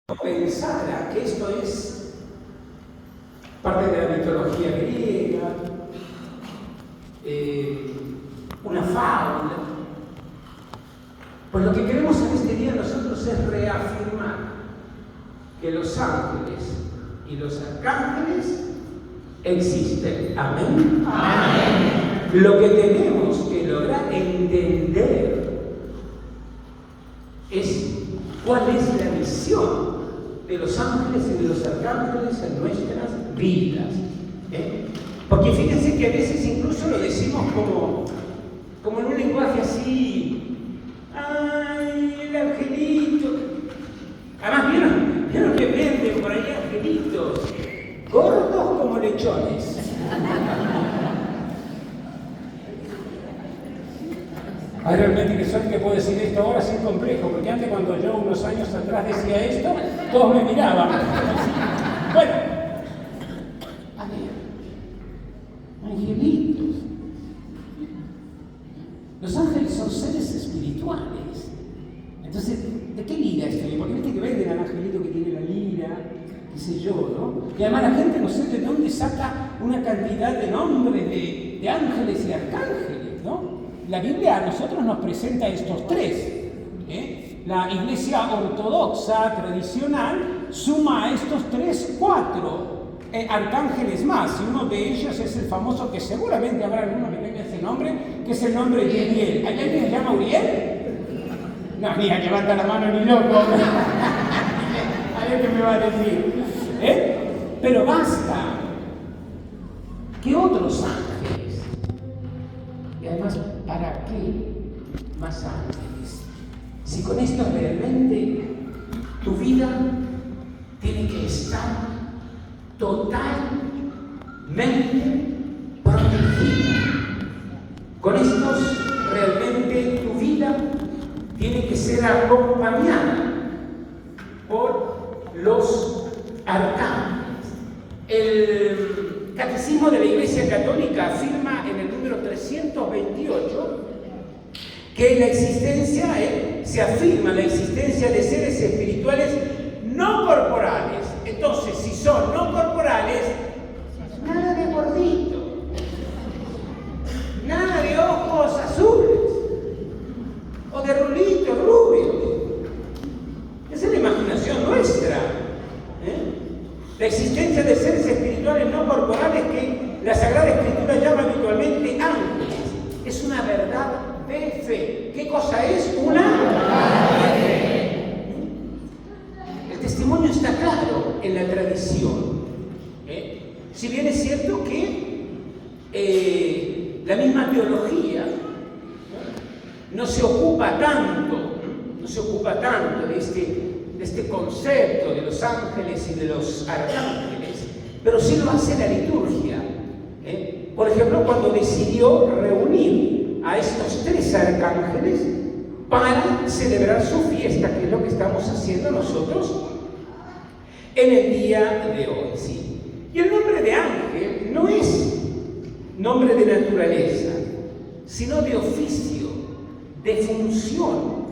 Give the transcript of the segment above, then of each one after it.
Pensara que esto es parte de la mitología griega, una fábula. Pues lo que queremos en este día nosotros es reafirmar que los ángeles y los arcángeles existen. Amén. Amén. Lo que tenemos que lograr entender es cuál es la misión de los ángeles y de los arcángeles en nuestras vidas. Porque fíjense que a veces incluso lo decimos como en un lenguaje así, ¡ay, el angelito! Además, ¿vieron que venden por ahí angelitos? Gordos como lechones. Hay realmente que soy que puedo decir esto ahora sin complejo, porque antes cuando yo unos años atrás decía esto, todos me miraban. Bueno, a ver, angelitos. Los ángeles son seres espirituales. Entonces, ¿de qué lira estoy? Porque viste que venden al angelito que tiene la lira, qué sé yo, ¿no? Y además la gente no sé de dónde saca una cantidad de nombres de ángeles y arcángeles, ¿no? La Biblia a nosotros nos presenta estos tres. La iglesia ortodoxa tradicional suma a estos cuatro arcángeles más, y uno de ellos es el famoso, que seguramente habrá alguno que tenga ese nombre, que es el nombre de Uriel. ¿Hay alguien que se llama Uriel? No, mira, levanta la mano ni loco. A ver qué me va a decir. Pero basta. ¿Qué otros ángeles? Y además, ¿para qué más ángeles? Si con esto realmente tu vida tiene que estar totalmente protegida. Con estos realmente tu vida tiene que ser acompañada por los arcángeles. El Catecismo de la Iglesia Católica afirma en el número 328 que la existencia, se afirma la existencia de seres espirituales no corporales. Entonces, si son no corporales, nada de gordito, nada de ojos azules o de rulitos rubios. Esa es la imaginación nuestra. La existencia de seres espirituales no corporales que la Sagrada Escritura llama habitualmente ángeles. Es una verdad de fe. ¿Qué cosa es? Una verdad de fe. El testimonio está claro en la tradición. Si bien es cierto que la misma teología no se ocupa tanto de este concepto de los ángeles y de los arcángeles, pero sí lo hace la liturgia. Por ejemplo, cuando decidió reunir a estos tres arcángeles para celebrar su fiesta, que es lo que estamos haciendo nosotros en el día de hoy. ¿Sí? Y el nombre de ángel no es nombre de naturaleza, sino de oficio, de función.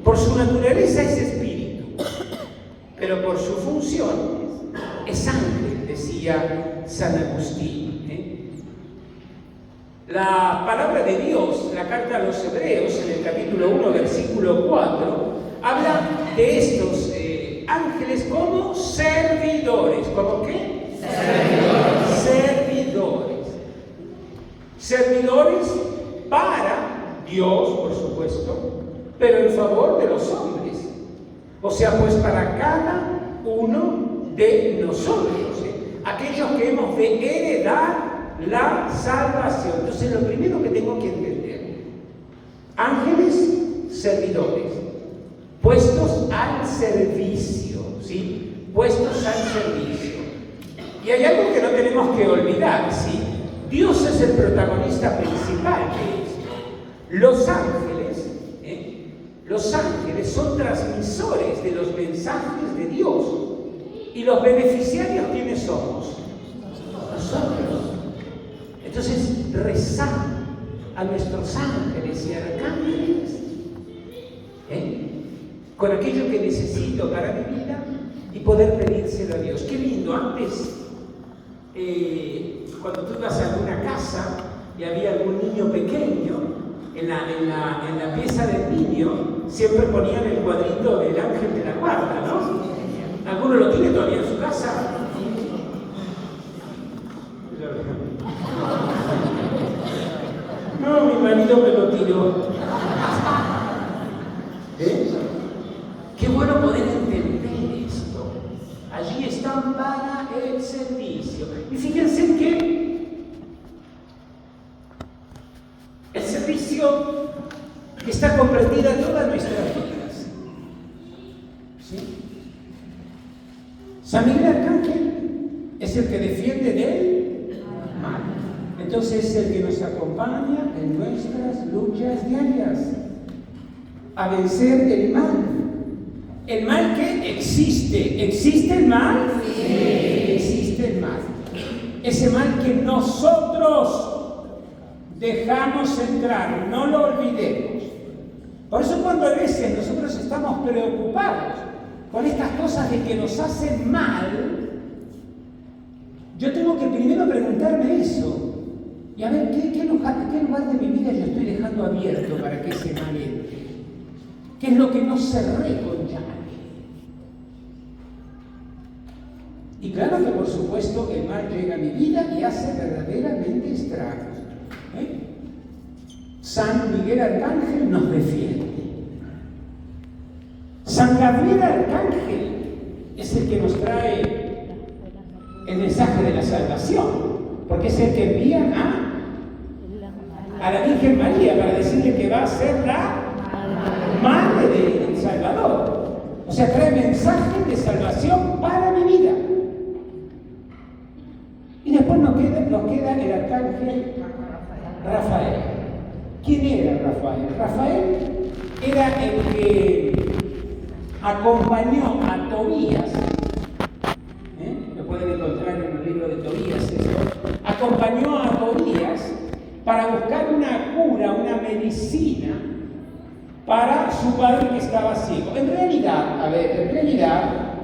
Por su naturaleza es espíritu, pero por su función es ángel, decía San Agustín. La palabra de Dios, la carta a los Hebreos, en el capítulo 1, versículo 4, habla de estos ángeles como servidores. ¿Cómo qué? Servidores. Servidores para Dios, por supuesto, pero en favor de los hombres. O sea, pues para cada uno de nosotros, aquellos que hemos de heredar la salvación. Entonces, lo primero que tengo que entender: ángeles servidores, puestos al servicio, ¿sí? Puestos al servicio. Y hay algo que no tenemos que olvidar, ¿sí? Dios es el protagonista principal de esto. Los ángeles son transmisores de los mensajes de Dios. ¿Y los beneficiarios quiénes somos? Nosotros. Entonces, rezar a nuestros ángeles y arcángeles con aquello que necesito para mi vida y poder pedírselo a Dios. Qué lindo, antes, cuando tú ibas a alguna casa y había algún niño pequeño, en la pieza del niño siempre ponían el cuadrito del ángel de la guarda, ¿no? ¿Alguno lo tiene todavía en su casa? No, mi marido me lo tiró. Qué bueno poder entender esto. Allí están para el servicio. Y fíjense que el servicio está comprendida en todas nuestras vidas. ¿Sí? San Miguel Arcángel es el que defiende del mal. Entonces es el que nos acompaña en nuestras luchas diarias a vencer el mal. El mal que existe. ¿Existe el mal? Sí. Existe el mal. Ese mal que nosotros dejamos entrar, no lo olvidemos. Por eso cuando a veces nosotros estamos preocupados con estas cosas de que nos hacen mal, yo tengo que primero preguntarme eso. Y a ver, ¿qué lugar de mi vida yo estoy dejando abierto para que ese mal entre? ¿Qué es lo que no cerré con llave? Y claro que por supuesto el mal llega a mi vida y hace verdaderamente estragos. San Miguel Arcángel nos defiende. San Gabriel Arcángel es el que nos trae el mensaje de la salvación, porque es el que envía a la Virgen María para decirle que va a ser la madre del Salvador. O sea, trae mensaje de salvación para mi vida. Y después nos queda el arcángel Rafael. ¿Quién era Rafael? Rafael era el que acompañó a Tobías. Lo pueden encontrar en el libro de Tobías esto. Acompañó a Tobías para buscar una cura, una medicina para su padre que estaba ciego. En realidad,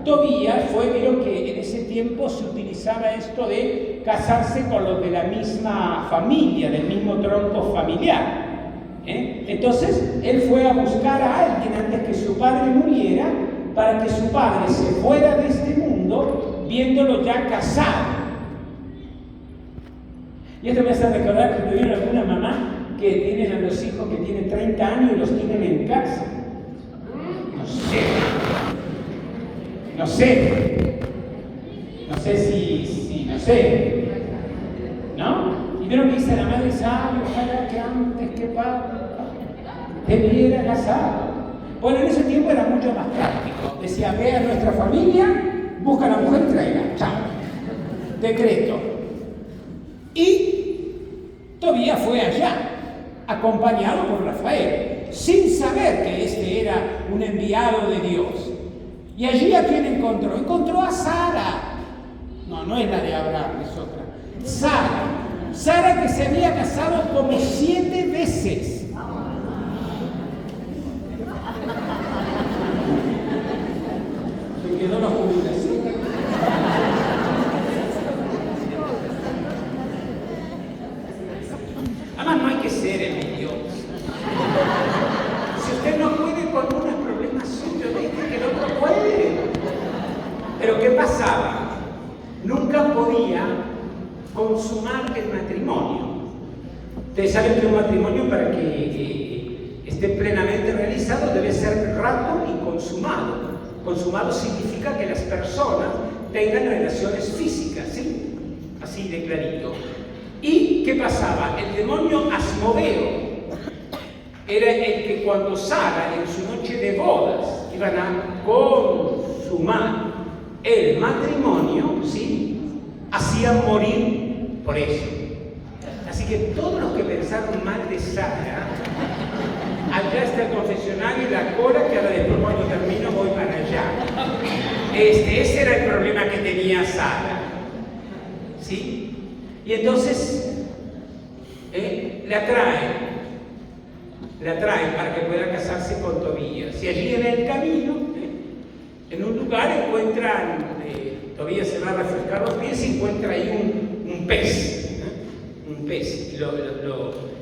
Tobías vieron que en ese tiempo se utilizaba esto de casarse con los de la misma familia, del mismo tronco familiar. Entonces, él fue a buscar a alguien antes que su padre muriera, para que su padre se fuera de este mundo, viéndolo ya casado. Y esto me hace recordar que tuvieron alguna mamá que tienen a los hijos que tienen 30 años y los tienen en casa. No sé. ¿No? Y vieron que dice la madre, ojalá que antes que padre te viera casado. Bueno, en ese tiempo era mucho más práctico. Decía, ve a nuestra familia, busca a la mujer y traiga. Chao. Decreto. Y Tobías fue allá, acompañado por Rafael, sin saber que este era un enviado de Dios. Y allí a quién encontró? Encontró a Sara. No es la de Abraham, es otra. Sara que se había casado como 7 veces. Se quedó la jubilación. Además, no hay que ser envidioso. Si usted no puede con unos problemas suyos, dice que el otro puede. Pero ¿qué pasaba? Nunca podía consumar el matrimonio. Ustedes saben que un matrimonio, para que esté plenamente realizado, debe ser rato y consumado. Consumado significa que las personas tengan relaciones físicas, ¿sí? Así de clarito. ¿Y qué pasaba? El demonio Asmodeo era el que cuando Sara, en su noche de bodas, iban a consumar el matrimonio, ¿sí?, hacían morir por eso. Así que todos los que pensaron mal de Sara, allá está el confesionario y la cola, que ahora después cuando termino voy para allá. Ese era el problema que tenía Sara, ¿sí? Y entonces la la trae para que pueda casarse con Tobías. Y allí en el camino, en un lugar encuentran, Tobías se va a refrescar los pies y encuentra ahí un pez. Un pez.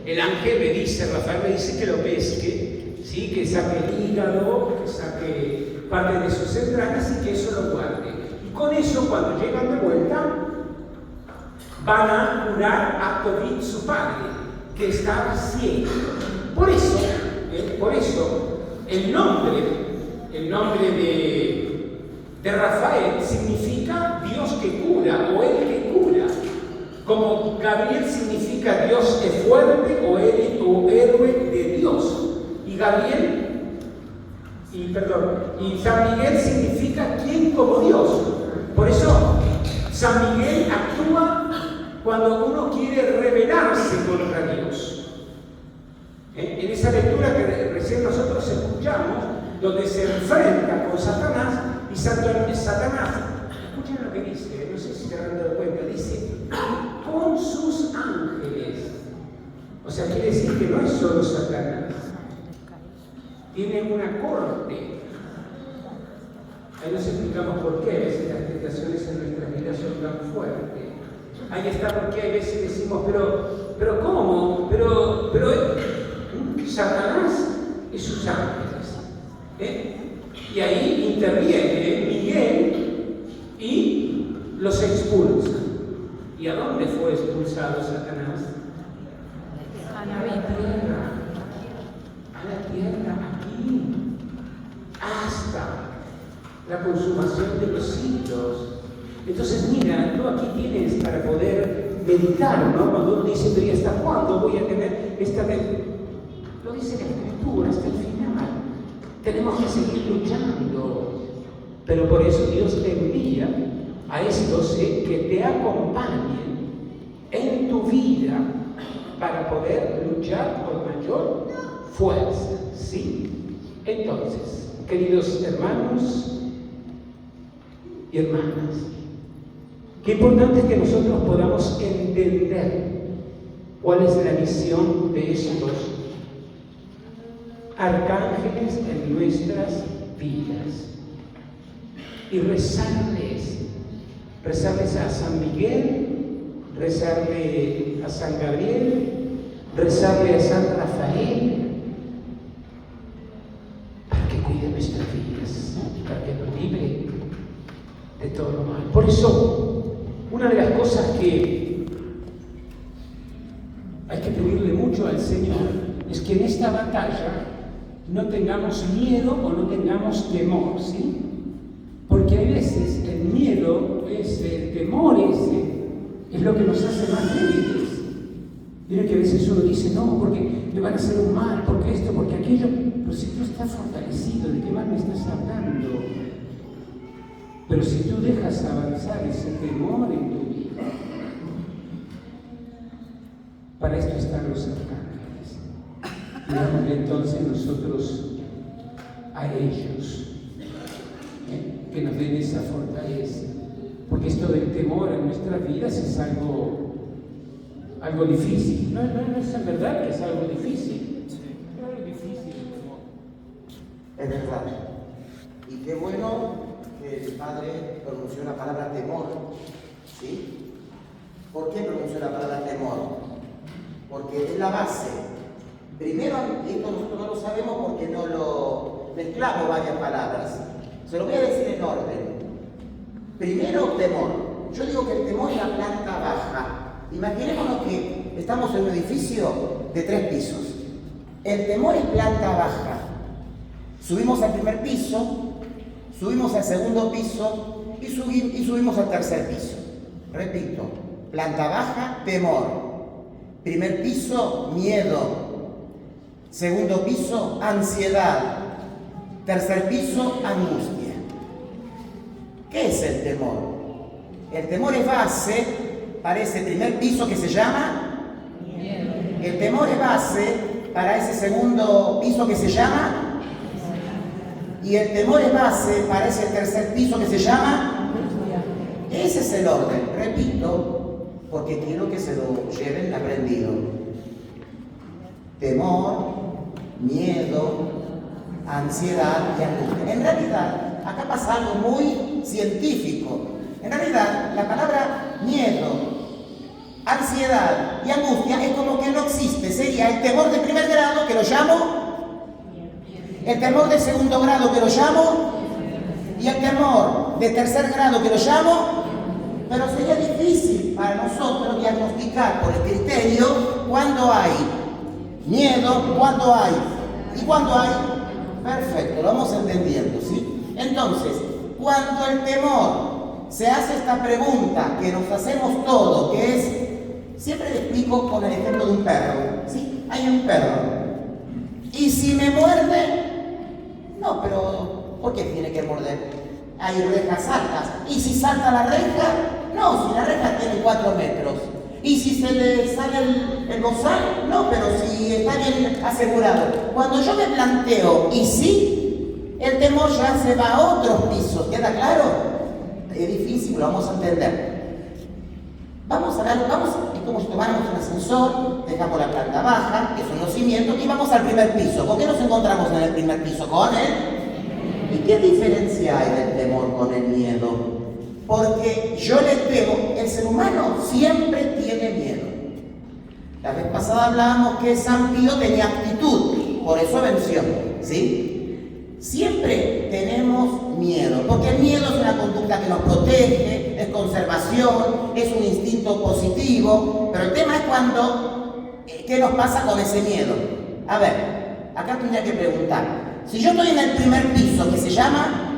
El ángel le dice, Rafael le dice que lo pesque, ¿sí? Que saque el hígado, que saque parte de sus entrañas y que eso lo guarde. Y con eso, cuando llegan de vuelta, van a curar a Tobit, su padre, que estaba ciego. Por eso el nombre de Rafael significa Dios que cura o el que cura, como Gabriel significa Dios es fuerte o héroe de Dios, y San Miguel significa quien como Dios. Por eso San Miguel actúa cuando uno quiere rebelarse contra Dios. En esa lectura que recién nosotros escuchamos, donde se enfrenta con Satanás, y Satanás, escuchen lo que dice, no sé si se han dado cuenta, dice, con sus ángeles. O sea, quiere decir que no es solo Satanás, tiene una corte. Ahí nos explicamos por qué a veces las tentaciones en nuestras vidas son tan fuertes. Ahí está porque a veces decimos, pero ¿cómo? Pero Satanás y sus ángeles. Y ahí interviene Miguel y los expulsa. ¿Y a dónde fue expulsado Satanás? A la tierra, aquí, hasta la consumación de los siglos. Entonces, mira, tú aquí tienes para poder meditar, ¿no? Cuando uno dice, pero ¿y hasta cuándo voy a tener esta... Lo dice la Escritura, hasta el final. Tenemos que seguir luchando. Pero por eso Dios te envía a estos que te acompañen en tu vida para poder luchar con mayor fuerza, ¿sí? Entonces, queridos hermanos y hermanas, qué importante es que nosotros podamos entender cuál es la misión de estos arcángeles en nuestras vidas y rezarles a San Miguel, rezarle a San Gabriel, rezarle a San Rafael, para que cuide nuestras vidas, para que nos libre de todo lo malo. Por eso, una de las cosas que hay que pedirle mucho al Señor es que en esta batalla no tengamos miedo o no tengamos temor, ¿sí? Porque a veces el miedo, el temor es lo que nos hace más débiles. Miren que a veces uno dice, no, porque me van a hacer un mal, porque esto, porque aquello. Pero si tú estás fortalecido, ¿de qué mal me estás hablando? Pero si tú dejas avanzar ese temor en tu vida, para esto están los arcángeles. Digámosle entonces nosotros a ellos, que nos den esa fortaleza. Porque esto del temor en nuestras vidas es algo difícil. No es en verdad que es algo difícil. Es algo difícil el temor. Es verdad. Y qué bueno que el Padre pronunció la palabra temor. ¿Sí? ¿Por qué pronunció la palabra temor? Porque es la base. Primero, esto nosotros no lo sabemos porque no lo mezclamos varias palabras. Se lo voy a decir en orden. Primero, temor. Yo digo que el temor es la planta baja. Imaginémonos que estamos en un edificio de 3 pisos. El temor es planta baja. Subimos al primer piso, subimos al segundo piso y subimos al tercer piso. Repito, planta baja, temor. Primer piso, miedo. Segundo piso, ansiedad. Tercer piso, angustia. ¿Qué es el temor? El temor es base para ese primer piso que se llama miedo. El temor es base para ese segundo piso que se llama y el temor es base para ese tercer piso que se llama. Ese es el orden, repito, porque quiero que se lo lleven aprendido. Temor, miedo, ansiedad y angustia. En realidad, acá pasa algo muy científico. En realidad, la palabra miedo, ansiedad y angustia es como que no existe. Sería el temor de primer grado, que lo llamo, el temor de segundo grado, que lo llamo, y el temor de tercer grado, que lo llamo. Pero sería difícil para nosotros diagnosticar por el criterio cuándo hay miedo, cuándo hay y cuándo hay. Perfecto, lo vamos entendiendo, ¿sí? Entonces, cuando el temor se hace esta pregunta que nos hacemos todos, que es, siempre le explico con el ejemplo de un perro, ¿sí? Hay un perro. Y si me muerde, no, pero ¿por qué tiene que morder? Hay rejas altas. ¿Y si salta la reja? No, si la reja tiene 4 metros. ¿Y si se le sale el bozal? No, pero si está bien asegurado. Cuando yo me planteo, ¿y si? El temor ya se va a otros pisos. ¿Queda claro? Es difícil, lo vamos a entender. Es como si tomáramos un ascensor, dejamos la planta baja, que son los cimientos, y vamos al primer piso. ¿Con qué nos encontramos en el primer piso? Con él. ¿Y qué diferencia hay del temor con el miedo? Porque yo le temo, el ser humano siempre tiene miedo. La vez pasada hablábamos que San Pío tenía actitud, por eso venció, ¿sí? Siempre tenemos miedo, porque el miedo es una conducta que nos protege, es conservación, es un instinto positivo, pero el tema es ¿qué nos pasa con ese miedo? A ver, acá tendría que preguntar. Si yo estoy en el primer piso, ¿qué se llama?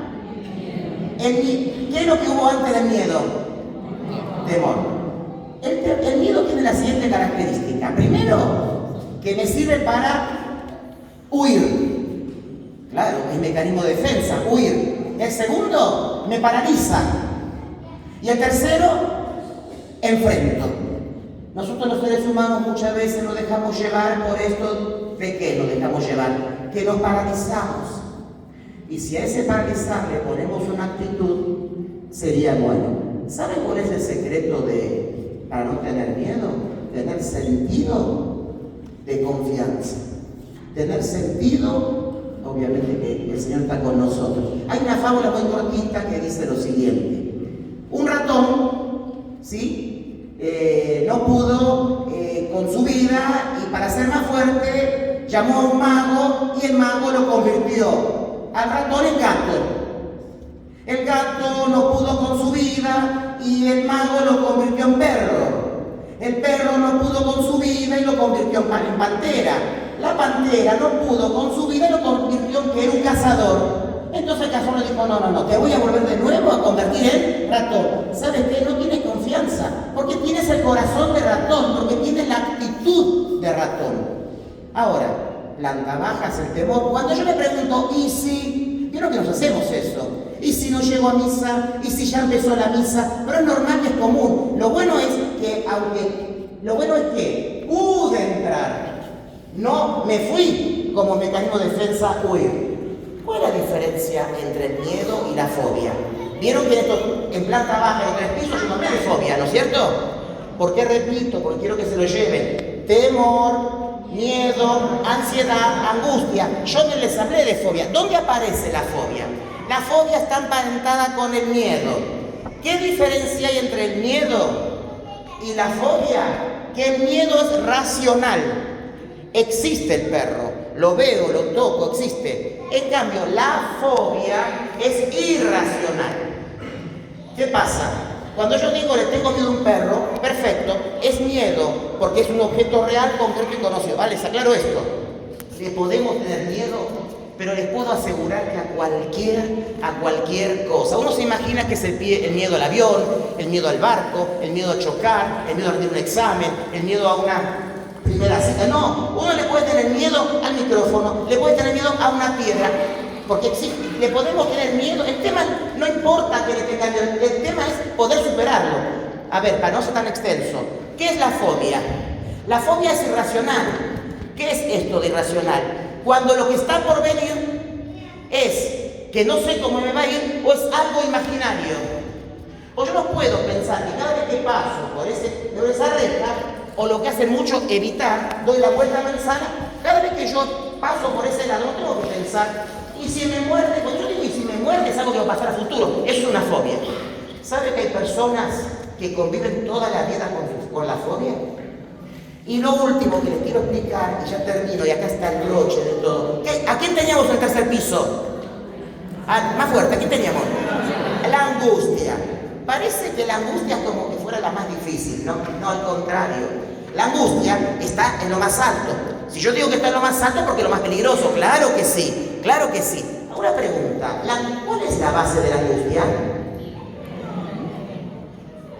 ¿Qué es lo que hubo antes del miedo? Temor. El miedo tiene la siguiente característica. Primero, que me sirve para huir. Claro, es mecanismo de defensa, huir. El segundo, me paraliza. Y el tercero, enfrento. Nosotros los seres humanos muchas veces nos dejamos llevar por esto. ¿De qué nos dejamos llevar? Que nos paralizamos. Y si a ese paralizar le ponemos una actitud, sería bueno. ¿Saben cuál es el secreto para no tener miedo? Tener sentido de confianza. Tener sentido, obviamente que el Señor está con nosotros. Hay una fábula muy cortita que dice lo siguiente. Un ratón, ¿sí? No pudo con su vida, y para ser más fuerte llamó a un mago, y el mago lo convirtió al ratón en gato. El gato no pudo con su vida y el mago lo convirtió en perro. El perro no pudo con su vida y lo convirtió en pantera. La pantera no pudo con su vida y lo convirtió en que era un cazador. Entonces el cazador le dijo, no, te voy a volver de nuevo a convertir en ratón. ¿Sabes qué? No tienes confianza, porque tienes el corazón de ratón, porque tienes la actitud de ratón. Ahora, planta baja es el temor. Cuando yo me pregunto, ¿y si? Vieron que nos hacemos eso. ¿Y si no llego a misa? ¿Y si ya empezó la misa? Pero es normal, es común. Lo bueno es que pude entrar. No me fui como mecanismo de defensa huir. ¿Cuál es la diferencia entre el miedo y la fobia? Vieron que en planta baja, en 3 pisos, yo no tengo fobia, ¿no es cierto? ¿Por qué repito? Porque quiero que se lo lleven. Temor, miedo, ansiedad, angustia. Yo no les hablé de fobia. ¿Dónde aparece la fobia? La fobia está emparentada con el miedo. ¿Qué diferencia hay entre el miedo y la fobia? Que el miedo es racional. Existe el perro, lo veo, lo toco, existe. En cambio, la fobia es irracional. ¿Qué pasa? Cuando yo digo le tengo miedo a un perro, perfecto, es miedo, porque es un objeto real, concreto y conocido. Vale, les aclaro esto. Le podemos tener miedo, pero les puedo asegurar que a cualquier cosa. Uno se imagina que es el miedo al avión, el miedo al barco, el miedo a chocar, el miedo a rendir un examen, el miedo a una primera cita. No, uno le puede tener miedo al micrófono, le puede tener miedo a una piedra, porque existe. Le podemos tener miedo. El tema no importa que le tengan miedo, el tema es poder superarlo. A ver, para no ser tan extenso, ¿qué es la fobia? La fobia es irracional. ¿Qué es esto de irracional? Cuando lo que está por venir es que no sé cómo me va a ir, o es algo imaginario. O yo no puedo pensar que cada vez que paso por esa reja, o lo que hacen mucho, evitar, doy la vuelta a la manzana, cada vez que yo paso por ese lado, no tengo que pensar, y si me muerde, cuando yo digo y si me muerde es algo que va a pasar a futuro, eso es una fobia. ¿Sabe que hay personas que conviven toda la vida con la fobia? Y lo último que les quiero explicar, y ya termino, y acá está el broche de todo. ¿A quién teníamos en el tercer piso? Más fuerte, ¿a quién teníamos? La angustia. Parece que la angustia es como que fuera la más difícil, ¿no? No, al contrario. La angustia está en lo más alto. Si yo digo que está en lo más alto es porque es lo más peligroso. Claro que sí, claro que sí. Una pregunta, ¿cuál es la base de la angustia?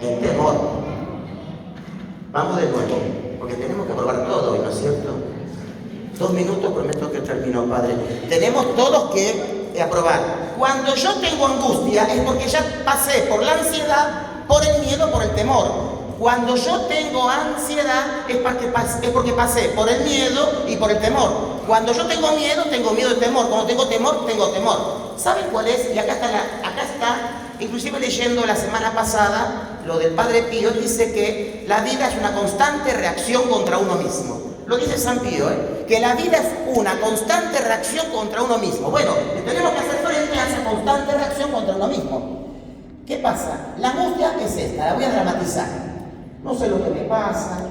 El temor. Vamos de nuevo, porque tenemos que probar todo, ¿no es cierto? 2 minutos, prometo que termino, Padre. Tenemos todos que aprobar. Cuando yo tengo angustia es porque ya pasé por la ansiedad, por el miedo, por el temor. Cuando yo tengo ansiedad es porque pasé por el miedo y por el temor. Cuando yo tengo miedo y temor. Cuando tengo temor. ¿Saben cuál es? Y acá está, inclusive leyendo la semana pasada, lo del Padre Pío, dice que la vida es una constante reacción contra uno mismo. Lo dice San Pío, que la vida es una constante reacción contra uno mismo. Bueno, tenemos que hacer frente a esa constante reacción contra uno mismo. ¿Qué pasa? La angustia es esta, la voy a dramatizar. No sé lo que me pasa,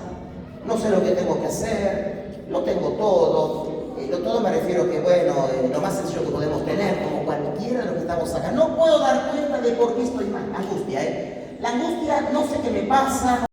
no sé lo que tengo que hacer, lo tengo todo. Todo me refiero que, bueno, lo más sencillo que podemos tener, como cualquiera de los que estamos acá. No puedo dar cuenta de por qué estoy mal. Angustia, La angustia, no sé qué me pasa.